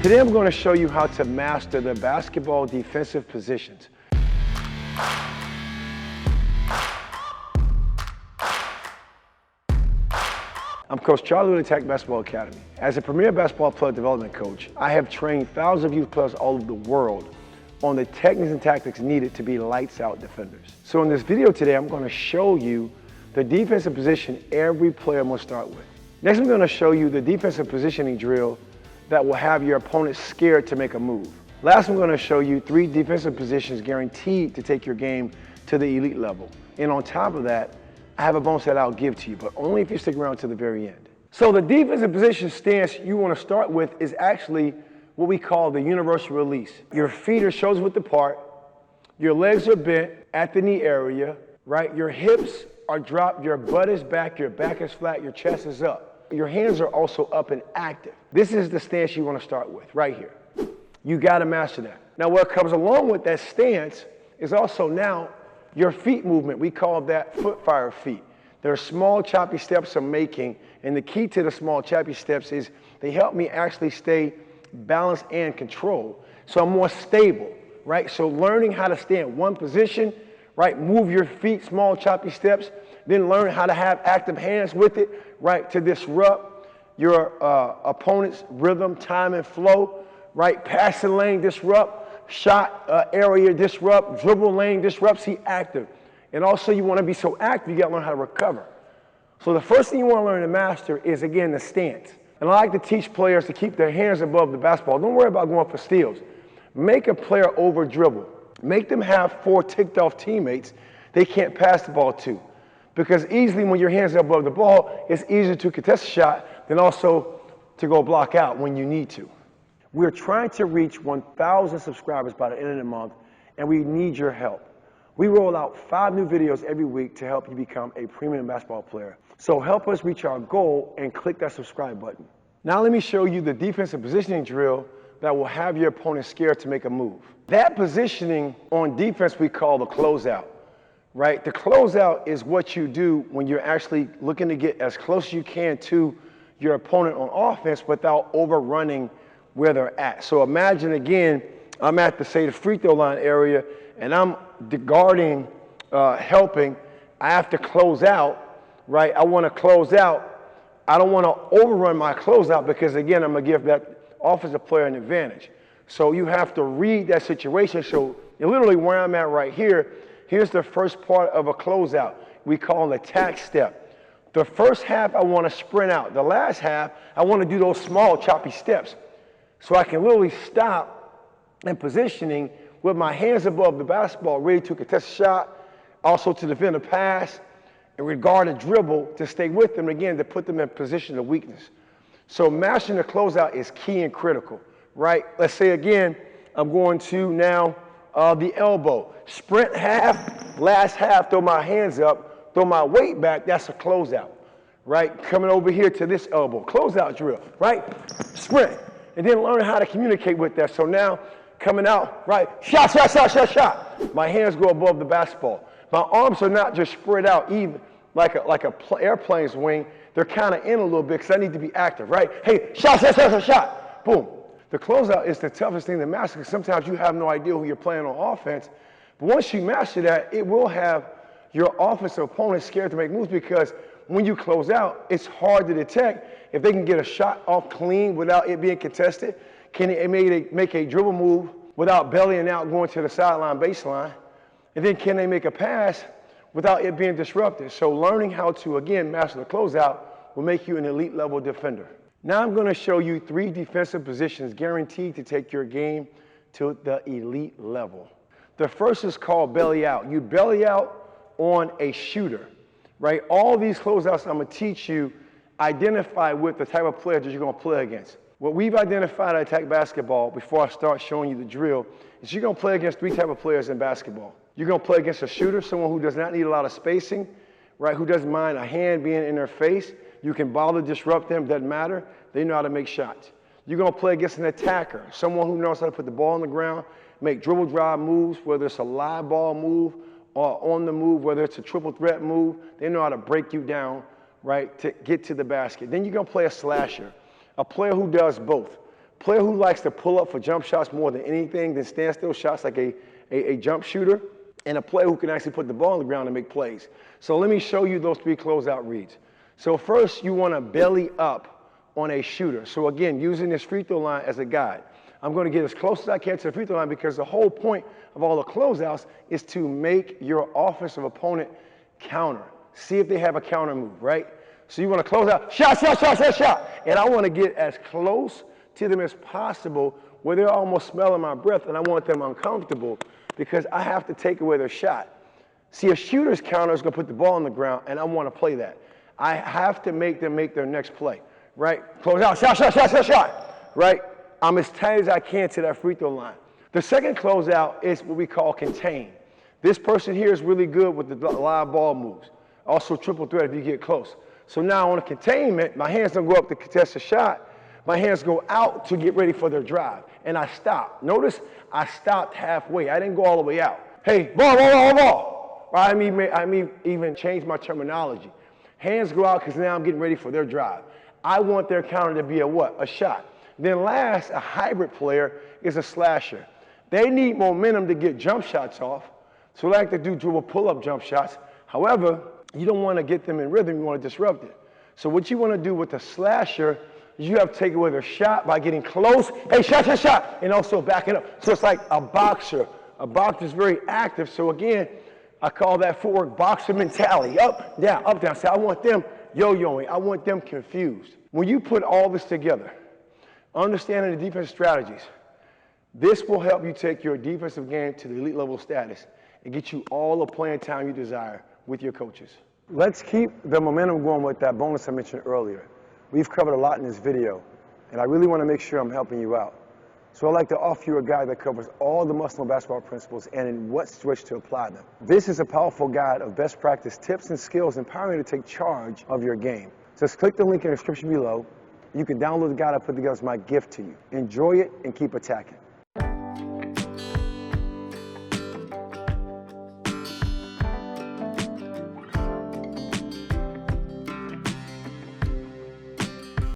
Today I'm going to show you how to master the basketball defensive positions. I'm Coach Charlie with AttackBball Academy. As a premier basketball player development coach, I have trained thousands of youth players all over the world on the techniques and tactics needed to be lights out defenders. So in this video today, I'm going to show you the defensive position every player must start with. Next, I'm going to show you the defensive positioning drill that will have your opponent scared to make a move. Last, I'm going to show you 3 defensive positions guaranteed to take your game to the elite level. And on top of that, I have a bonus that I'll give to you, but only if you stick around to the very end. So the defensive position stance you want to start with is actually what we call the universal release. Your feet are shoulder width apart, your legs are bent at the knee area, right? Your hips are dropped, your butt is back, your back is flat, your chest is up. Your hands are also up and active. This is the stance you want to start with, right here. You got to master that. Now what comes along with that stance is also now your feet movement. We call that foot fire feet. There are small choppy steps I'm making, and the key to the small choppy steps is they help me actually stay balanced and controlled. So I'm more stable, right? So learning how to stay in one position, right? Move your feet, small choppy steps, then learn how to have active hands with it, right? To disrupt your opponent's rhythm, time, and flow, right? Passing lane disrupt, shot area disrupt, dribble lane disrupt, see active. And also you want to be so active, you got to learn how to recover. So the first thing you want to learn to master is, again, the stance. And I like to teach players to keep their hands above the basketball. Don't worry about going for steals. Make a player over dribble. Make them have 4 ticked off teammates they can't pass the ball to. Because easily when your hands are above the ball, it's easier to contest a shot than also to go block out when you need to. We're trying to reach 1,000 subscribers by the end of the month, and we need your help. We roll out 5 new videos every week to help you become a premium basketball player. So help us reach our goal and click that subscribe button. Now let me show you the defensive positioning drill that will have your opponent scared to make a move. That positioning on defense we call the closeout, right? The closeout is what you do when you're actually looking to get as close as you can to your opponent on offense without overrunning where they're at. So imagine again, I'm at the, say, the free throw line area, and I'm guarding, helping. I have to close out, right? I want to close out. I don't want to overrun my closeout because, again, I'm going to give that offensive player an advantage. So you have to read that situation. So literally where I'm at right here, here's the first part of a closeout. We call an attack step. The first half, I want to sprint out. The last half, I want to do those small choppy steps. So I can literally stop and positioning with my hands above the basketball, ready to contest a shot, also to defend a pass, and regard a dribble to stay with them, again, to put them in position of weakness. So mastering the closeout is key and critical, right? Let's say, again, I'm going to now the elbow. Sprint half, last half, throw my hands up, throw my weight back, that's a closeout, right? Coming over here to this elbow, closeout drill, right? Sprint. And then learn how to communicate with that. So now, coming out, right, shot, shot, shot, shot, shot. My hands go above the basketball. My arms are not just spread out even like a airplane's wing. They're kind of in a little bit because I need to be active, right? Hey, shot, shot, shot, shot, shot. Boom. The closeout is the toughest thing to master because sometimes you have no idea who you're playing on offense. But once you master that, it will have your offensive opponent scared to make moves because when you close out, it's hard to detect if they can get a shot off clean without it being contested. Can they make a dribble move without bellying out going to the sideline baseline? And then can they make a pass without it being disrupted? So learning how to, again, master the closeout will make you an elite level defender. Now I'm going to show you 3 defensive positions guaranteed to take your game to the elite level. The first is called belly out. You belly out on a shooter, right? All these closeouts I'm going to teach you identify with the type of player that you're going to play against. What we've identified at Attack Basketball before I start showing you the drill is you're going to play against 3 types of players in basketball. You're going to play against a shooter, someone who does not need a lot of spacing, right? Who doesn't mind a hand being in their face. You can bother, disrupt them, doesn't matter. They know how to make shots. You're going to play against an attacker, someone who knows how to put the ball on the ground, make dribble drive moves, whether it's a live ball move or on the move, whether it's a triple threat move. They know how to break you down, right, to get to the basket. Then you're going to play a slasher, a player who does both. Player who likes to pull up for jump shots more than anything than standstill shots like a jump shooter, and a player who can actually put the ball on the ground and make plays. So let me show you those 3 closeout reads. So first, you want to belly up on a shooter. So again, using this free throw line as a guide. I'm going to get as close as I can to the free throw line because the whole point of all the closeouts is to make your offensive opponent counter. See if they have a counter move, right? So you want to close out, shot, shot, shot, shot, shot. And I want to get as close to them as possible where they're almost smelling my breath, and I want them uncomfortable because I have to take away their shot. See, a shooter's counter is going to put the ball on the ground, and I want to play that. I have to make them make their next play, right? Close out, shot, shot, shot, shot, shot, right? I'm as tight as I can to that free throw line. The second closeout is what we call contain. This person here is really good with the live ball moves. Also triple threat if you get close. So now on a containment, my hands don't go up to contest the shot. My hands go out to get ready for their drive. And I stop. Notice I stopped halfway. I didn't go all the way out. Hey, ball, ball, ball, ball. I mean, even change my terminology. Hands go out because now I'm getting ready for their drive. I want their counter to be a what? A shot. Then last, a hybrid player is a slasher. They need momentum to get jump shots off. So they like to do dribble pull-up jump shots. However, you don't want to get them in rhythm. You want to disrupt it. So what you want to do with the slasher, you have to take away their shot by getting close. Hey, shot, shot, shot. And also backing up. So it's like a boxer. A boxer is very active. So again, I call that footwork boxer mentality. Up, down. So I want them yo-yoing. I want them confused. When you put all this together, understanding the defensive strategies, this will help you take your defensive game to the elite level status and get you all the playing time you desire with your coaches. Let's keep the momentum going with that bonus I mentioned earlier. We've covered a lot in this video, and I really want to make sure I'm helping you out. So I'd like to offer you a guide that covers all the must-know basketball principles and in what switch to apply them. This is a powerful guide of best practice tips and skills empowering you to take charge of your game. Just click the link in the description below. You can download the guide I put together as my gift to you. Enjoy it and keep attacking.